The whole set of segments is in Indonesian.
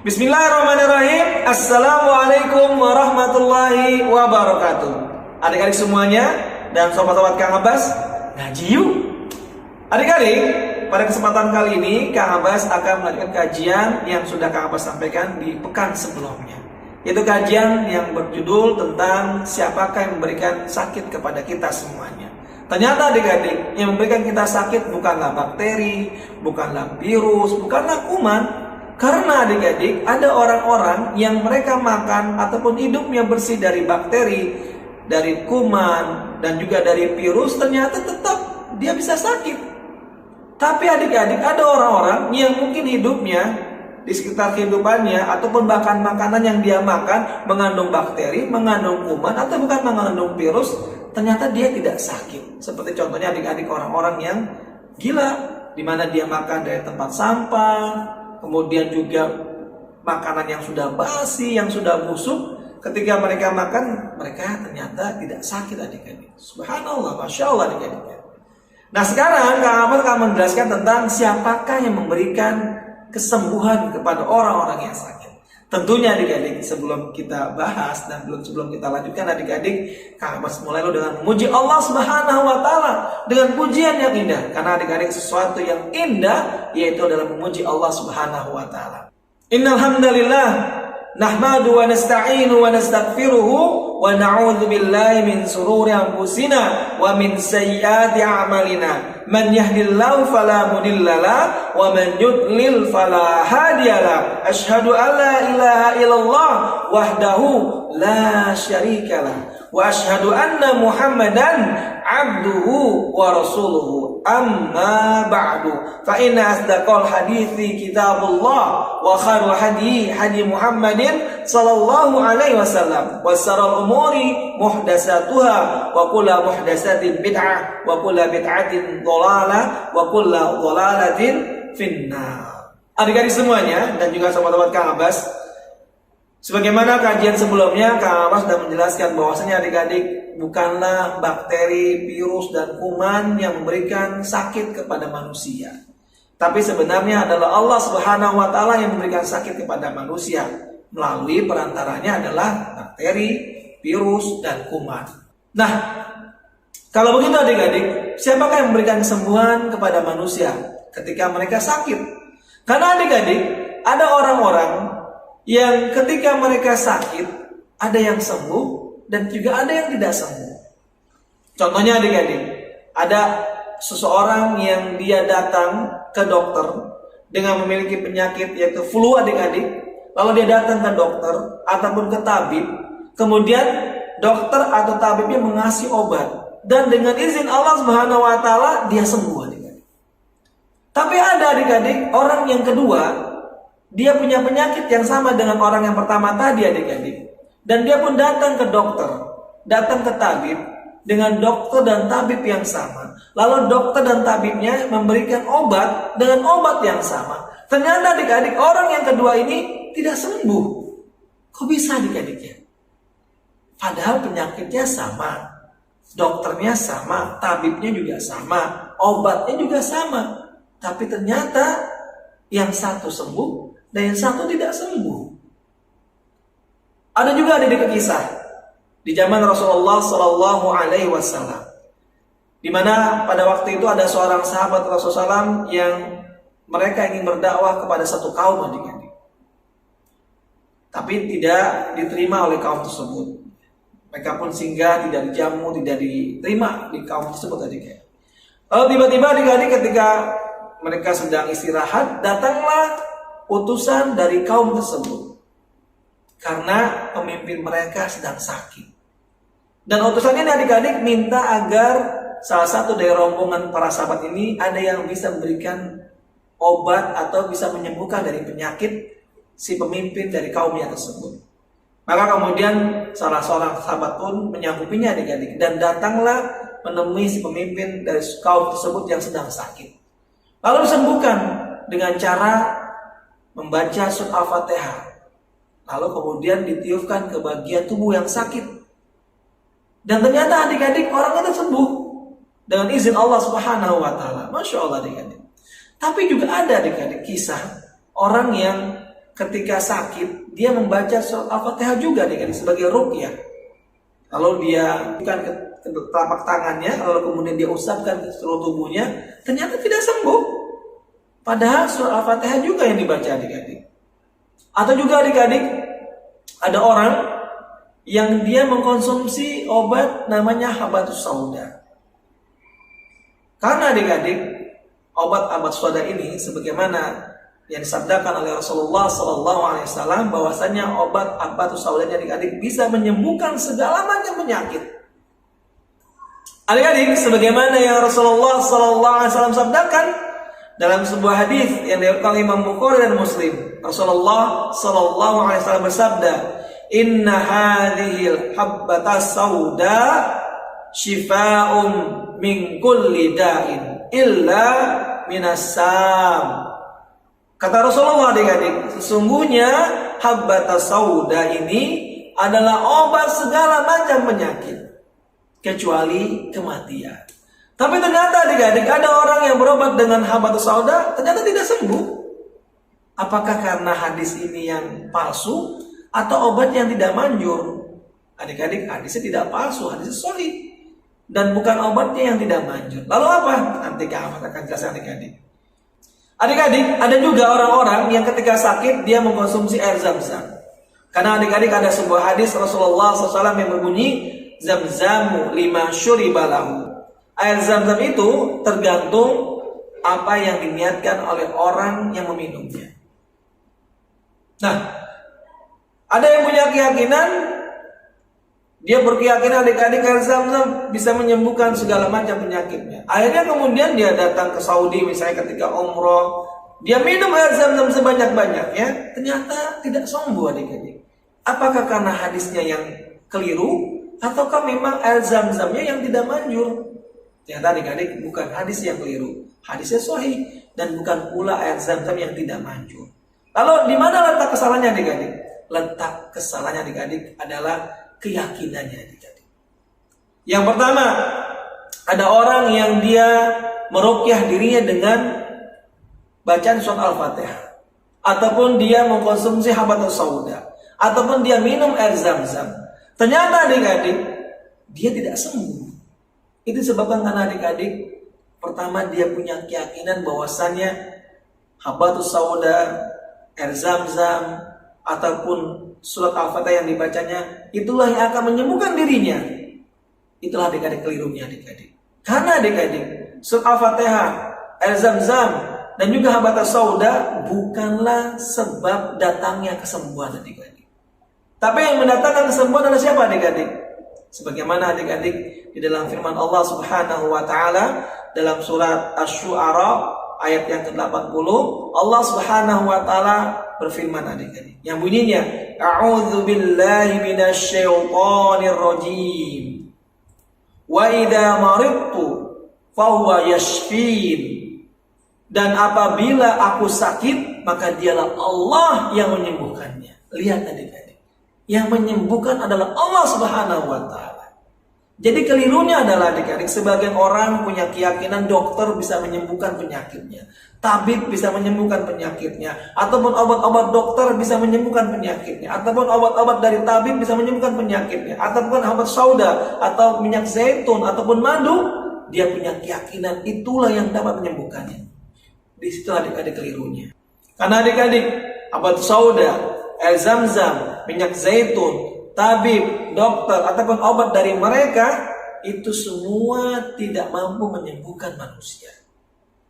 Bismillahirrahmanirrahim. Assalamualaikum warahmatullahi wabarakatuh. Adik-adik semuanya dan sobat-sobat Kang Abbas, ngaji yuk. Adik-adik, pada kesempatan kali ini Kang Abbas akan melanjutkan kajian yang sudah Kang Abbas sampaikan di pekan sebelumnya, yaitu kajian yang berjudul tentang siapakah yang memberikan sakit kepada kita semuanya. Ternyata adik-adik, yang memberikan kita sakit bukanlah bakteri, bukanlah virus, bukanlah kuman. Karena adik-adik, ada orang-orang yang mereka makan ataupun hidupnya bersih dari bakteri, dari kuman, dan juga dari virus, ternyata tetap dia bisa sakit. Tapi adik-adik, ada orang-orang yang mungkin hidupnya di sekitar kehidupannya ataupun bahkan makanan yang dia makan mengandung bakteri, mengandung kuman, atau bukan mengandung virus, ternyata dia tidak sakit. Seperti contohnya adik-adik orang-orang yang gila, di mana dia makan dari tempat sampah, kemudian juga makanan yang sudah basi, yang sudah busuk. Ketika mereka makan, mereka ternyata tidak sakit adik-adik. Subhanallah, Masya Allah adik-adik. Nah sekarang Kang Abbas akan menjelaskan tentang siapakah yang memberikan kesembuhan kepada orang-orang yang sakit. Tentunya adik-adik, sebelum kita bahas dan sebelum kita lanjutkan adik-adik, Kang Abbas mulai dengan memuji Allah Subhanahu wa Ta'ala dengan pujian yang indah. Karena adik-adik, sesuatu yang indah yaitu adalah memuji Allah Subhanahu wa Ta'ala. Innal hamdalillah nahmadu wa nasta'inu wa nastaghfiruhu wa na'udzu billahi min shururi anfusina wa min sayyiati a'malina. Man yahdihillahu fala mudhillalah wa man yudlil fala hadiyalah. Asyhadu an la ilaha illallah wahdahu la syarikalah wa asyhadu anna Muhammadan abduhu wa rasuluhu. Amma ba'du, fa inna asdaqal hadithi kitabullah wa khairul hadi Muhammadin sallallahu alaihi wasallam wa syarrul umuri muhdatsatuha wa kullu muhdatsatin bid'ah wa kullu bid'atin dhalalah wa kullu dhalalatin finnar. Adik-adik semuanya dan juga sahabat-sahabat Kang Abbas, sebagaimana kajian sebelumnya Kang Abbas sudah menjelaskan bahwasanya adik-adik, bukanlah bakteri, virus, dan kuman yang memberikan sakit kepada manusia. Tapi sebenarnya adalah Allah Subhanahu wa Ta'ala yang memberikan sakit kepada manusia. Melalui perantaranya adalah bakteri, virus, dan kuman. Nah, kalau begitu adik-adik, siapakah yang memberikan kesembuhan kepada manusia ketika mereka sakit? Karena adik-adik, ada orang-orang yang ketika mereka sakit, ada yang sembuh dan juga ada yang tidak sembuh. Contohnya adik-adik, ada seseorang yang dia datang ke dokter dengan memiliki penyakit yaitu flu adik-adik. Lalu dia datang ke dokter ataupun ke tabib, kemudian dokter atau tabibnya mengasih obat, dan dengan izin Allah Subhanahu wa Ta'ala dia sembuh adik-adik. Tapi ada adik-adik orang yang kedua, dia punya penyakit yang sama dengan orang yang pertama tadi adik-adik, dan dia pun datang ke dokter, datang ke tabib dengan dokter dan tabib yang sama. Lalu dokter dan tabibnya memberikan obat dengan obat yang sama. Ternyata adik-adik, orang yang kedua ini tidak sembuh. Kok bisa adik-adik ya? Padahal penyakitnya sama, dokternya sama, tabibnya juga sama, obatnya juga sama. Tapi ternyata yang satu sembuh dan yang satu tidak sembuh. Ada juga adik-adik kisah di zaman Rasulullah Sallallahu Alaihi Wasallam, di mana pada waktu itu ada seorang sahabat Rasulullah SAW yang mereka ingin berdakwah kepada satu kaum adik-adik, tapi tidak diterima oleh kaum tersebut. Mereka pun singgah, tidak dijamu, tidak diterima di kaum tersebut adik-adik. Lalu tiba-tiba adik-adik ketika mereka sedang istirahat, datanglah utusan dari kaum tersebut. Karena pemimpin mereka sedang sakit. Dan utusannya adik-adik minta agar salah satu dari rombongan para sahabat ini ada yang bisa memberikan obat atau bisa menyembuhkan dari penyakit si pemimpin dari kaumnya tersebut. Maka kemudian salah seorang sahabat pun menyanggupinya adik-adik, dan datanglah menemui si pemimpin dari kaum tersebut yang sedang sakit. Lalu disembuhkan dengan cara membaca surah Al-Fatihah. Lalu kemudian ditiupkan ke bagian tubuh yang sakit. Dan ternyata adik-adik orang itu sembuh dengan izin Allah Subhanahu wa Ta'ala. Masya Allah adik-adik. Tapi juga ada adik-adik kisah orang yang ketika sakit dia membaca surat Al-Fatihah juga adik-adik sebagai ruqyah. Lalu dia bukan ke telapak tangannya, lalu kemudian dia usapkan ke seluruh tubuhnya, ternyata tidak sembuh. Padahal surat Al-Fatihah juga yang dibaca adik-adik. Atau juga adik-adik, ada orang yang dia mengkonsumsi obat namanya habatus sauda. Karena adik-adik, obat habatus sauda ini sebagaimana yang disabdakan oleh Rasulullah SAW bahwasanya obat habatus sauda adik-adik bisa menyembuhkan segala macam penyakit. Adik-adik, sebagaimana yang Rasulullah SAW sabdakan dalam sebuah hadis yang diriwayatkan oleh Imam Bukhari dan Muslim, Rasulullah SAW bersabda, "Inna hadhil habbatas sauda shifaa'un min kulli da'in illa minas sam." Kata Rasulullah adik-adik, sesungguhnya habbatas sauda ini adalah obat segala macam penyakit kecuali kematian. Tapi ternyata adik-adik ada orang yang berobat dengan habatus sauda ternyata tidak sembuh. Apakah karena hadis ini yang palsu atau obat yang tidak manjur? Adik-adik, hadisnya tidak palsu, hadisnya sahih dan bukan obatnya yang tidak manjur. Lalu apa? Nanti Ahmad akan jelaskan adik-adik. Adik-adik, ada juga orang-orang yang ketika sakit dia mengkonsumsi air zam-zam. Karena adik-adik ada sebuah hadis Rasulullah SAW yang berbunyi, "Zamzamu lima syuribalahu." Air zam-zam itu tergantung apa yang diniatkan oleh orang yang meminumnya. Nah, ada yang punya keyakinan, dia berkeyakinan adik-adik air zam-zam bisa menyembuhkan segala macam penyakitnya. Akhirnya kemudian dia datang ke Saudi misalnya ketika umroh, dia minum air zam-zam sebanyak-banyaknya, ternyata tidak sembuh adik-adik. Apakah karena hadisnya yang keliru ataukah memang air zam-zamnya yang tidak manjur? Ternyata adik-adik bukan hadis yang keliru, hadisnya sahih dan bukan pula air zam-zam yang tidak manjur. Lalu di mana letak kesalahannya adik-adik? Letak kesalahannya adik-adik adalah keyakinannya adik-adik. Yang pertama, ada orang yang dia meruqyah dirinya dengan bacaan surat Al-Fatihah, ataupun dia mengkonsumsi habatus sauda, ataupun dia minum air zam-zam. Ternyata adik-adik dia tidak sembuh. Itu disebabkan karena adik-adik pertama dia punya keyakinan bahwasannya habatus sauda, air zam-zam, ataupun surat Al-Fatihah yang dibacanya itulah yang akan menyembuhkan dirinya. Itulah adik-adik kelirunya adik-adik. Karena adik-adik surat Al-Fatihah, air zam-zam dan juga habatus sauda bukanlah sebab datangnya kesembuhan adik-adik. Tapi yang mendatangkan kesembuhan adalah siapa adik-adik? Sebagaimana adik-adik di dalam firman Allah Subhanahu wa taala dalam surat Asy-Syu'ara ayat yang ke-80, Allah Subhanahu wa taala berfirman adik-adik yang bunyinya, "A'udzu billahi minasyaitonir rajim. Wa idza maridtu fahuwa yashfin." Dan apabila aku sakit, maka dialah Allah yang menyembuhkannya. Lihat adik-adik, yang menyembuhkan adalah Allah Subhanahu wa taala. Jadi kelirunya adalah adik-adik, sebagian orang punya keyakinan dokter bisa menyembuhkan penyakitnya, tabib bisa menyembuhkan penyakitnya, ataupun obat-obat dokter bisa menyembuhkan penyakitnya, ataupun obat-obat dari tabib bisa menyembuhkan penyakitnya, ataupun habat sauda atau minyak zaitun ataupun madu, dia punya keyakinan itulah yang dapat menyembuhkannya. Di situ adik-adik kelirunya. Karena adik-adik habat sauda, air zam-zam, minyak zaitun, tabib, dokter, ataupun obat dari mereka itu semua tidak mampu menyembuhkan manusia.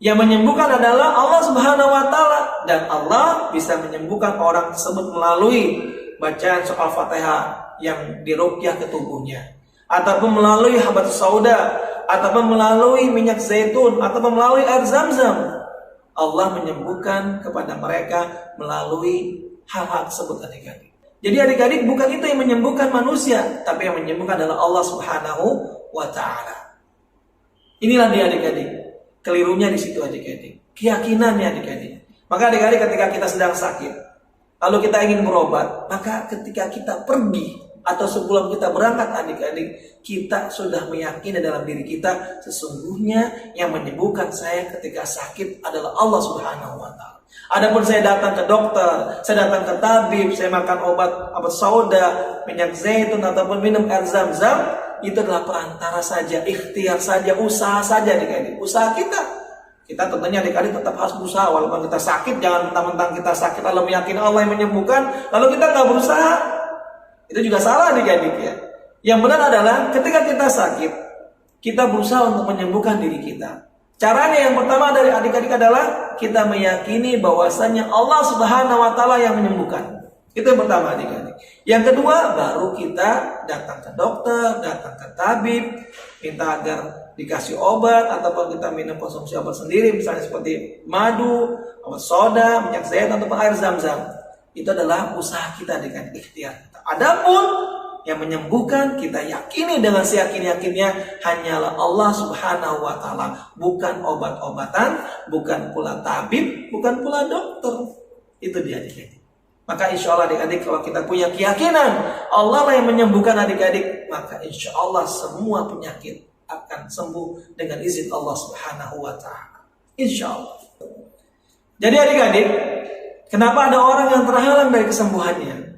Yang menyembuhkan adalah Allah Subhanahu wa taala, dan Allah bisa menyembuhkan orang tersebut melalui bacaan surat Al-Fatihah yang diruqyah ke tubuhnya, ataupun melalui habatus sauda, ataupun melalui minyak zaitun, ataupun melalui air zam-zam. Allah menyembuhkan kepada mereka melalui hal-hal tersebut adik-adik. Jadi adik-adik bukan itu yang menyembuhkan manusia, tapi yang menyembuhkan adalah Allah Subhanahu wa taala. Inilah dia adik-adik. Kelirunya di situ adik-adik. Keyakinannya adik-adik. Maka adik-adik ketika kita sedang sakit, lalu kita ingin berobat, maka ketika kita pergi atau sebelum kita berangkat adik-adik, kita sudah meyakini dalam diri kita sesungguhnya yang menyembuhkan saya ketika sakit adalah Allah Subhanahu wa taala. Adapun saya datang ke dokter, saya datang ke tabib, saya makan obat soda, minyak zaitun ataupun minum air zam-zam, itu adalah perantara saja, ikhtiar saja, usaha saja adik-adik. Usaha kita. Kita tentunya adik-adik tetap harus berusaha. Walaupun kita sakit, jangan mentang-mentang kita sakit lalu meyakini Allah yang menyembuhkan, lalu kita nggak berusaha. Itu juga salah adik-adik ya. Yang benar adalah ketika kita sakit, kita berusaha untuk menyembuhkan diri kita. Caranya yang pertama dari adik-adik adalah kita meyakini bahwasanya Allah Subhanahu wa taala yang menyembuhkan. Itu yang pertama adik-adik. Yang kedua, baru kita datang ke dokter, datang ke tabib, minta agar dikasih obat ataupun kita minum konsumsi obat sendiri, misalnya seperti madu, obat soda, minyak zaitun ataupun air zam-zam. Itu adalah usaha kita dengan ikhtiar. Adapun yang menyembuhkan kita yakini dengan seyakin-yakinnya hanyalah Allah Subhanahu wa taala, bukan obat-obatan, bukan pula tabib, bukan pula dokter. Itu dia adik-adik. Maka insya Allah adik-adik, kalau kita punya keyakinan Allah lah yang menyembuhkan adik-adik, maka insya Allah semua penyakit akan sembuh dengan izin Allah Subhanahu wa taala. Insya Allah. Jadi adik-adik, kenapa ada orang yang terhalang dari kesembuhannya?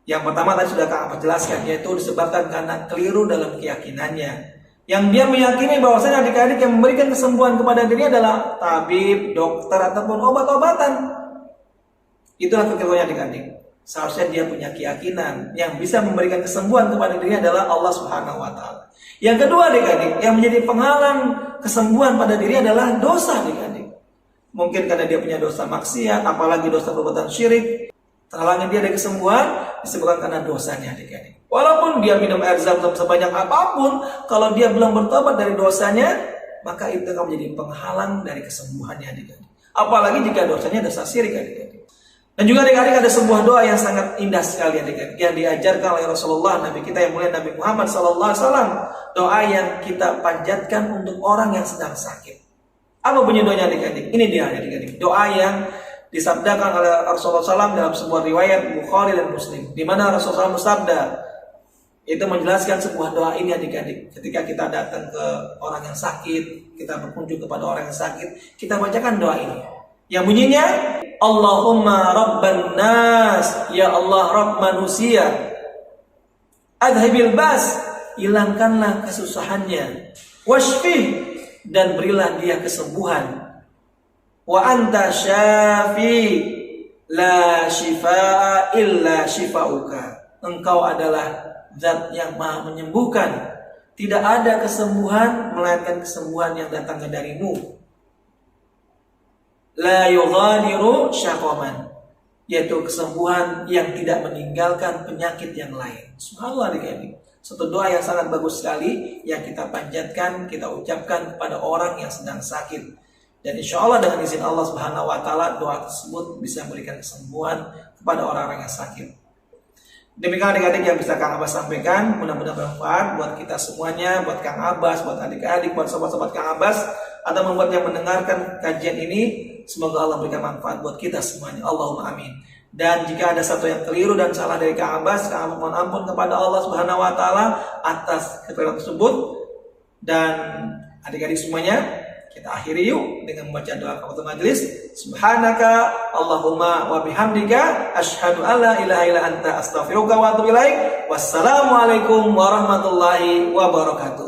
Yang pertama tadi sudah Kak Abah jelaskan, yaitu disebabkan karena keliru dalam keyakinannya. Yang dia meyakini bahwasanya adik-adik yang memberikan kesembuhan kepada dirinya adalah tabib, dokter ataupun obat-obatan. Itulah kekeliruannya adik-adik. Seharusnya dia punya keyakinan yang bisa memberikan kesembuhan kepada dirinya adalah Allah Subhanahu wa taala. Yang kedua adik-adik, yang menjadi penghalang kesembuhan pada diri adalah dosa adik-adik. Mungkin karena dia punya dosa maksiat, apalagi dosa perbuatan syirik. Terhalangnya dia dari kesembuhan disebabkan karena dosanya adik-adik. Walaupun dia minum air zam-zam sebanyak apapun, kalau dia belum bertobat dari dosanya, maka itu akan menjadi penghalang dari kesembuhannya adik-adik. Apalagi jika dosanya dosa syirik adik-adik. Dan juga adik-adik ada sebuah doa yang sangat indah sekali adik-adik, yang diajarkan oleh Rasulullah, Nabi kita yang mulia Nabi Muhammad SAW. Doa yang kita panjatkan untuk orang yang sedang sakit. Apa bunyi doanya adik-adik? Ini dia adik-adik. Doa yang disabdakan oleh Rasulullah SAW dalam sebuah riwayat Bukhari dan Muslim, di mana Rasulullah SAW bersabda, itu menjelaskan sebuah doa ini adik-adik. Ketika kita datang ke orang yang sakit, kita berkunjung kepada orang yang sakit, kita bacakan doa ini yang bunyinya, Allahumma rabban nas, ya Allah Rabb manusia, adhibil bas, hilangkanlah kesusahannya, washfih, dan berilah dia kesembuhan. Wa anta syafi la shifaa illa shifauka. Engkau adalah zat yang maha menyembuhkan. Tidak ada kesembuhan melainkan kesembuhan yang datang darimu. La yughadiru syaqaman, yaitu kesembuhan yang tidak meninggalkan penyakit yang lain. Subhanallah adik-adik. Satu doa yang sangat bagus sekali yang kita panjatkan, kita ucapkan kepada orang yang sedang sakit. Dan insya Allah dengan izin Allah Subhanahu wa taala doa tersebut bisa memberikan kesembuhan kepada orang-orang yang sakit. Demikian adik-adik yang bisa Kang Abbas sampaikan, mudah-mudahan bermanfaat buat kita semuanya, buat Kang Abbas, buat adik-adik, buat sobat-sobat Kang Abbas, atau membuat yang mendengarkan kajian ini. Semoga Allah berikan manfaat buat kita semuanya. Allahumma amin. Dan jika ada satu yang keliru dan salah dari Kang Abbas, Kang Abbas mohon ampun kepada Allah Subhanahu wa taala atas kekeliruan tersebut. Dan adik-adik semuanya, kita akhiri yuk dengan membaca doa kafaratul majelis. Subhanaka Allahumma wa bihamdika asyhadu an la ilaha illa anta astaghfiruka wa atubu ilaik. Wassalamualaikum warahmatullahi wabarakatuh.